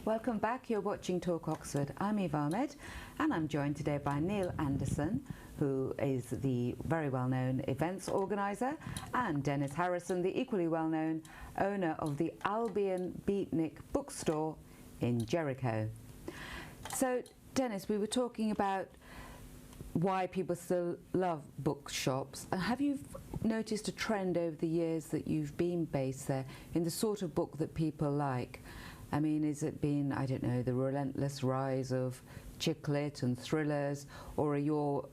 Welcome back, you're watching Talk Oxford. I'm Eve Ahmed and I'm joined today by Neil Anderson, who is the very well-known events organiser, and Dennis Harrison, the equally well-known owner of the Albion Beatnik bookstore in Jericho. So Dennis, we were talking about why people still love bookshops. Have you noticed a trend over the years that you've been based there in the sort of book that people like? I mean, has it been, I don't know, the relentless rise of chick lit and thrillers, or are your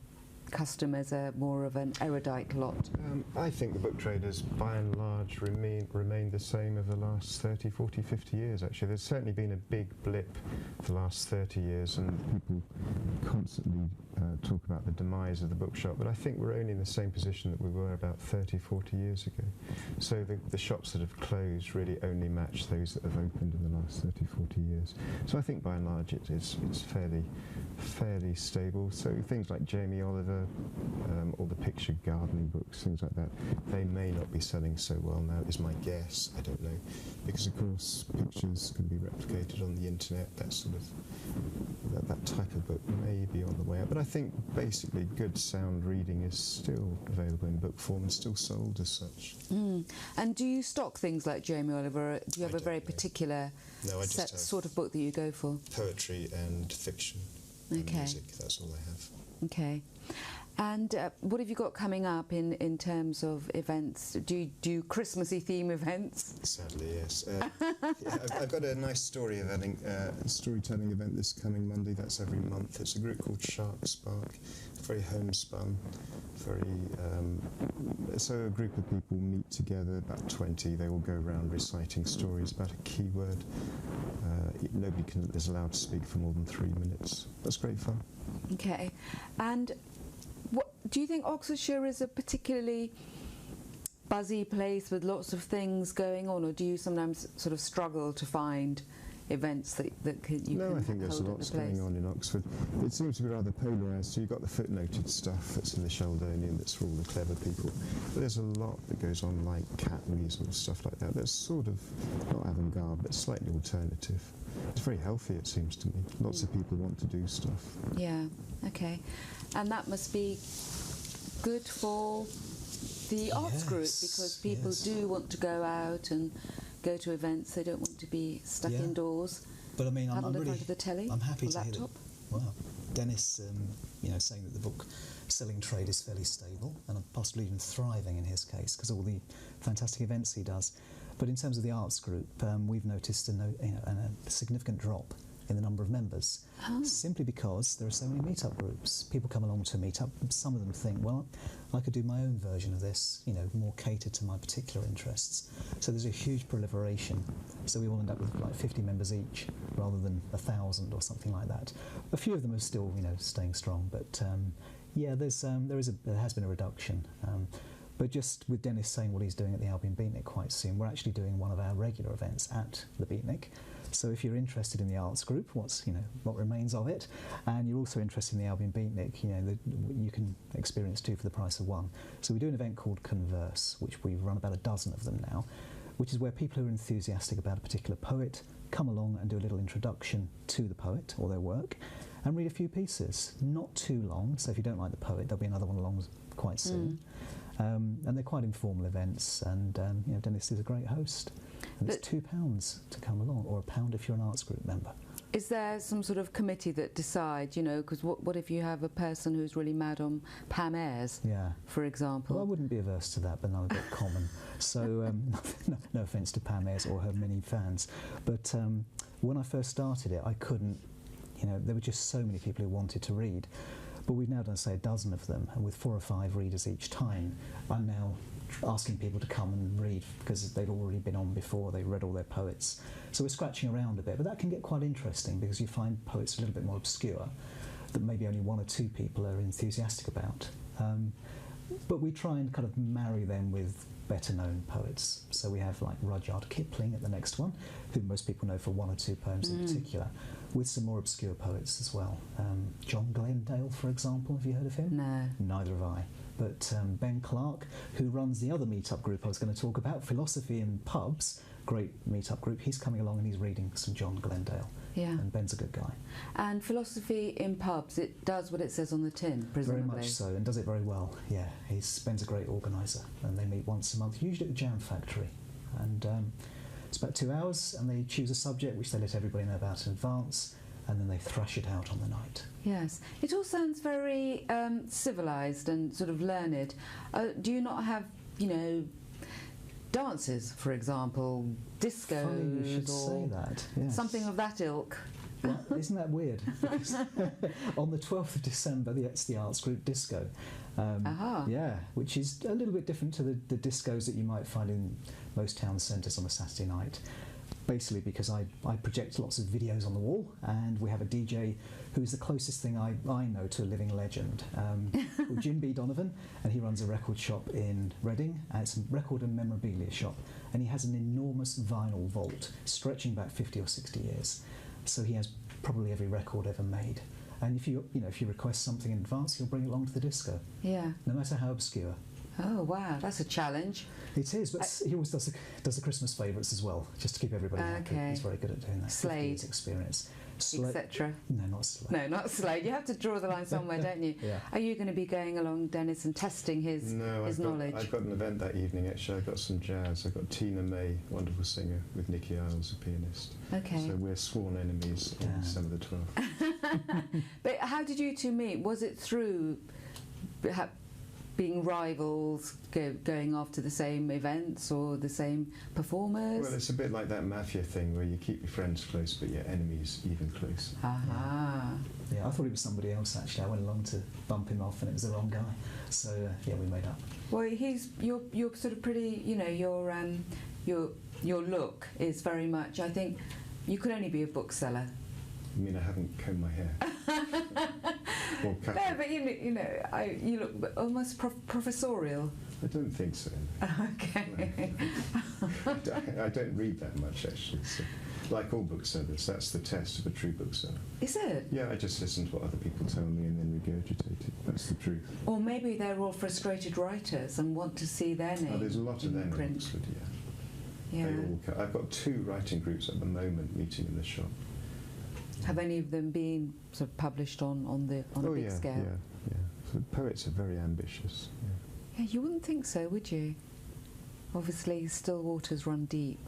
customers more of an erudite lot? I think the book traders, by and large, remain the same over the last 30, 40, 50 years, actually. There's certainly been a big blip for the last 30 years, and people constantly talk about the demise of the bookshop, but I think we're only in the same position that we were about 30, 40 years ago. So the shops that have closed really only match those that have opened in the last 30, 40 years. So I think by and large it's fairly stable. So things like Jamie Oliver, or the picture gardening books, things like that, they may not be selling so well now, is my guess. I don't know, because of course pictures can be replicated on the internet. That sort of that type of book may be on the way up, but I think basically good sound reading is still available in book form and still sold as such. And do you stock things like Jamie Oliver? Do you have a very particular sort of book that you go for? Poetry and fiction and music, that's all I have. Okay. And what have you got coming up in terms of events? Do you do Christmassy theme events? Sadly, yes. I've got a nice storytelling event this coming Monday. That's every month. It's a group called Shark Spark. Very homespun. So a group of people meet together, about 20. They will go around reciting stories about a keyword. Nobody is allowed to speak for more than 3 minutes. That's great fun. Okay. And do you think Oxfordshire is a particularly buzzy place with lots of things going on, or do you sometimes sort of struggle to find events that you No, can I think there's lots going on in Oxford. It seems to be rather polarised. So you've got the footnoted stuff that's in the Sheldonian, that's for all the clever people. But there's a lot that goes on, like cat weasel, stuff like that. That's sort of not avant-garde, but slightly alternative. It's very healthy, it seems to me. Lots of people want to do stuff. Yeah, okay. And that must be good for the arts group, because people do want to go out and go to events. They don't want to be stuck indoors. But I mean, I'm really, in front of the telly, I'm happy to hear laptop. that. Well, Dennis, saying that the book selling trade is fairly stable and possibly even thriving in his case, because of all the fantastic events he does. But in terms of the arts group, we've noticed a significant drop in the number of members, simply because there are so many meet-up groups. People come along to a meet-up, some of them think, well, I could do my own version of this, more catered to my particular interests. So there's a huge proliferation. So we will end up with like 50 members each, rather than 1,000 or something like that. A few of them are still, staying strong, but there has been a reduction. But just with Dennis saying what he's doing at the Albion Beatnik quite soon, we're actually doing one of our regular events at the Beatnik. So if you're interested in the arts group, what remains of it, and you're also interested in the Albion Beatnik, you can experience two for the price of one. So we do an event called Converse, which we've run about a dozen of them now, which is where people who are enthusiastic about a particular poet come along and do a little introduction to the poet or their work and read a few pieces. Not too long, so if you don't like the poet, there'll be another one along quite soon. And they're quite informal events, and Dennis is a great host. And it's £2 to come along, or £1 if you're an arts group member. Is there some sort of committee that decides, because what if you have a person who's really mad on Pam Ayres, for example? Well, I wouldn't be averse to that, but I'm a bit common. So no offence to Pam Ayres or her many fans. But when I first started it, I couldn't, there were just so many people who wanted to read. But we've now done, say, a dozen of them, and with 4 or 5 readers each time, I'm now asking people to come and read because they'd already been on before, they read all their poets. So we're scratching around a bit, but that can get quite interesting because you find poets a little bit more obscure that maybe only 1 or 2 people are enthusiastic about. But we try and kind of marry them with better known poets. So we have like Rudyard Kipling at the next one, who most people know for 1 or 2 poems in particular, with some more obscure poets as well. John Glendale, for example, have you heard of him? No. Neither have I. But Ben Clark, who runs the other meet-up group I was going to talk about, Philosophy in Pubs, great meet-up group, he's coming along and he's reading some John Glendale. Yeah. And Ben's a good guy. And philosophy in pubs, it does what it says on the tin, Very presumably. much so, and does it very well. Yeah, Ben's a great organiser, and they meet once a month, usually at the Jam Factory. And it's about 2 hours, and they choose a subject which they let everybody know about in advance, and then they thrash it out on the night. Yes. It all sounds very civilised and sort of learned. Do you not have, dances, for example, discos Funny you should say that. Yes. something of that ilk? Well, isn't that weird? Because on the 12th of December, it's the Arts Group Disco. Aha. Yeah, which is a little bit different to the discos that you might find in most town centres on a Saturday night. Basically because I project lots of videos on the wall, and we have a DJ who's the closest thing I know to a living legend, called Jim B. Donovan, and he runs a record shop in Reading, and it's a record and memorabilia shop, and he has an enormous vinyl vault stretching back 50 or 60 years. So he has probably every record ever made. And if you request something in advance, he'll bring it along to the disco, Yeah. no matter how obscure. Oh, wow, that's a challenge. It is, but he always does the Christmas favourites as well, just to keep everybody happy. Okay. He's very good at doing that. 50 Slade. years experience. Etc. No, not Slade. No, not Slade. You have to draw the line somewhere, don't you? Yeah. Are you going to be going along, Dennis, and testing his knowledge? I've got an event that evening, actually. I've got some jazz. I've got Tina May, wonderful singer, with Nicky Isles, a pianist. Okay. So we're sworn enemies on December the 12th. But how did you two meet? Was it through being rivals, going after the same events or the same performers? Well, it's a bit like that mafia thing where you keep your friends close but your enemies even closer. Aha. Yeah, I thought it was somebody else actually. I went along to bump him off and it was the wrong guy. So yeah, we made up. Well, you're sort of pretty. Your look is very much. I think you could only be a bookseller. I mean, I haven't combed my hair. Or cut No, it. but you look almost professorial. I don't think so. Okay. I don't read that much, actually. So, like all booksellers, that's the test of a true bookseller. Is it? Yeah, I just listen to what other people tell me and then regurgitate it. That's the truth. Or maybe they're all frustrated writers and want to see their name. Oh, there's a lot of them in print. Oxford, yeah. Yeah. They all I've got 2 writing groups at the moment meeting in the shop. Have any of them been sort of published on a big yeah, scale? Yeah. So poets are very ambitious. Yeah. Yeah, you wouldn't think so, would you? Obviously, still waters run deep.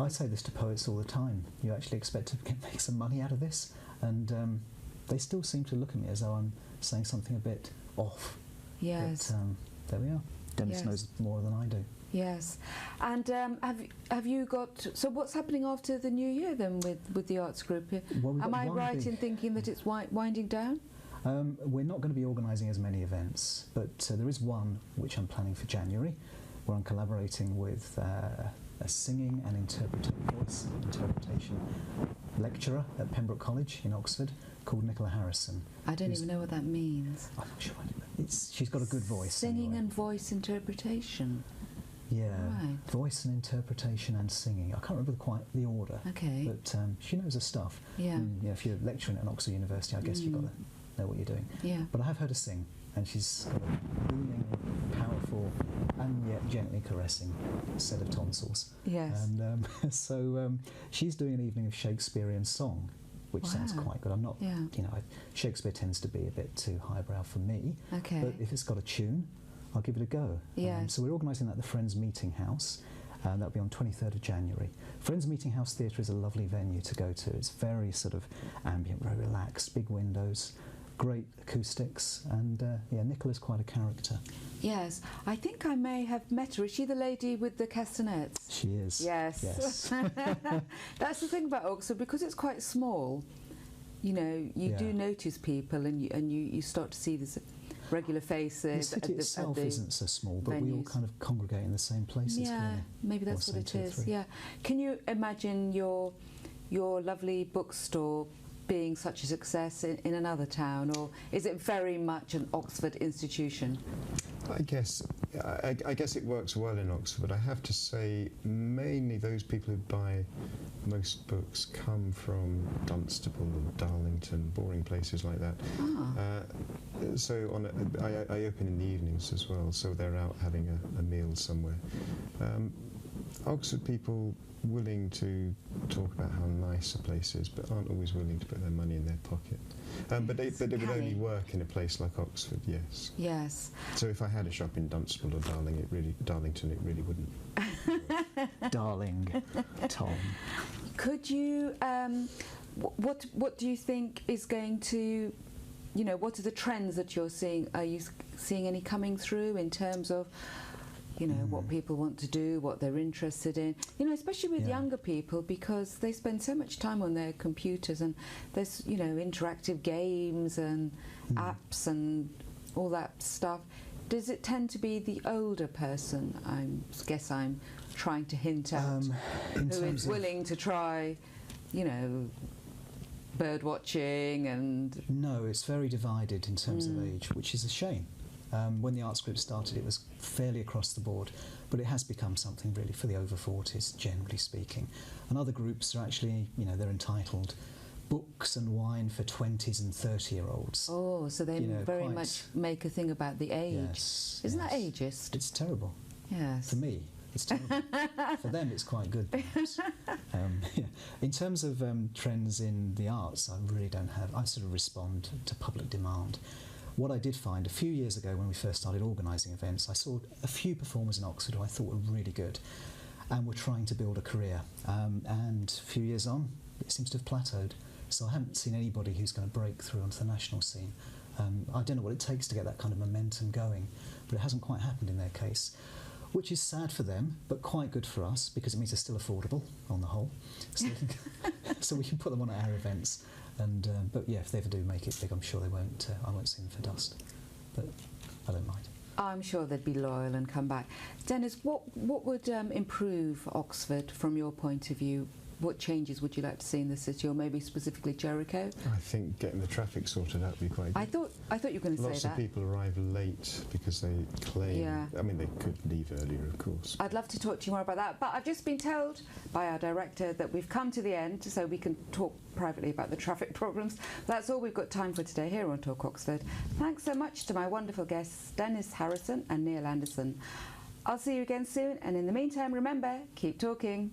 I say this to poets all the time. You actually expect to make some money out of this, and they still seem to look at me as though I'm saying something a bit off. Yes. But there we are. Dennis Yes. knows more than I do. Yes. And have you got... So what's happening after the new year then with the arts group? Well, we've Am got I one right big- in thinking that it's winding down? We're not going to be organising as many events, but there is one which I'm planning for January, where I'm collaborating with a singing and voice interpretation lecturer at Pembroke College in Oxford called Nicola Harrison. I don't who's- even know what that means. I'm not sure. She's got a good voice. Singing anyway. and voice interpretation. Yeah, Right. voice and interpretation and singing. I can't remember quite the order, Okay. but she knows her stuff. Yeah. And, if you're lecturing at Oxford University, I guess you've got to know what you're doing. Yeah. But I have heard her sing, and she's got a booming, powerful, and yet gently caressing set of tonsils. Yes. And so she's doing an evening of Shakespearean song, which sounds Wow. quite good. I'm not, Yeah. Shakespeare tends to be a bit too highbrow for me. Okay. But if it's got a tune, I'll give it a go. Yes. So we're organising that at the Friends Meeting House. That'll be on 23rd of January. Friends Meeting House Theatre is a lovely venue to go to. It's very sort of ambient, very relaxed, big windows, great acoustics, and Nicola's quite a character. Yes. I think I may have met her. Is she the lady with the castanets? She is. Yes. Yes. That's the thing about Oxford, because it's quite small. You Yeah. do notice people, and you start to see this regular faces. The city itself isn't so small, but we all venues. kind of congregate in the same places. Yeah, really. maybe that's Or what it say 2 or is. 3. Yeah. Can you imagine your lovely bookstore being such a success in another town, or is it very much an Oxford institution? I guess it works well in Oxford, but I have to say mainly those people who buy most books come from Dunstable, Darlington, boring places like that. So I open in the evenings as well, so they're out having a meal somewhere. Oxford people willing to talk about how nice a place is, but aren't always willing to put their money in their pocket. But it would only Harry. work in a place like Oxford, yes. Yes. So if I had a shop in Dunstable or Darlington, it really wouldn't. Darling Tom. Could you, what do you think is going to, what are the trends that you're seeing? Are you seeing any coming through in terms of, what people want to do, what they're interested in? Especially with younger people, because they spend so much time on their computers, and there's, interactive games and apps and all that stuff. Does it tend to be the older person, I guess I'm trying to hint at, who is willing to try, bird watching and... No, it's very divided in terms of age, which is a shame. When the arts group started, it was fairly across the board, but it has become something really for the over 40s, generally speaking. And other groups are actually, they're entitled Books and Wine for 20s and 30-year-olds. Oh, so they very much make a thing about the age. Yes. Isn't that ageist? It's terrible. Yes. For me, it's terrible. For them, it's quite good, perhaps. In terms of trends in the arts, I really don't have... I sort of respond to public demand. What I did find a few years ago when we first started organising events, I saw a few performers in Oxford who I thought were really good and were trying to build a career. And a few years on, it seems to have plateaued. So I haven't seen anybody who's going to break through onto the national scene. I don't know what it takes to get that kind of momentum going, but it hasn't quite happened in their case, which is sad for them, but quite good for us, because it means they're still affordable on the whole. So we can put them on at our events. And but yeah, if they ever do make it big, I'm sure they won't. I won't see them for dust, but I don't mind. I'm sure they'd be loyal and come back. Dennis, what would improve Oxford from your point of view? What changes would you like to see in the city, or maybe specifically Jericho? I think getting the traffic sorted out would be quite good. I thought you were going to say that. Lots of people arrive late because they claim... Yeah. I mean, they could leave earlier, of course. I'd love to talk to you more about that, but I've just been told by our director that we've come to the end, so we can talk privately about the traffic problems. That's all we've got time for today here on Talk Oxford. Thanks so much to my wonderful guests, Dennis Harrison and Neil Anderson. I'll see you again soon, and in the meantime, remember, keep talking.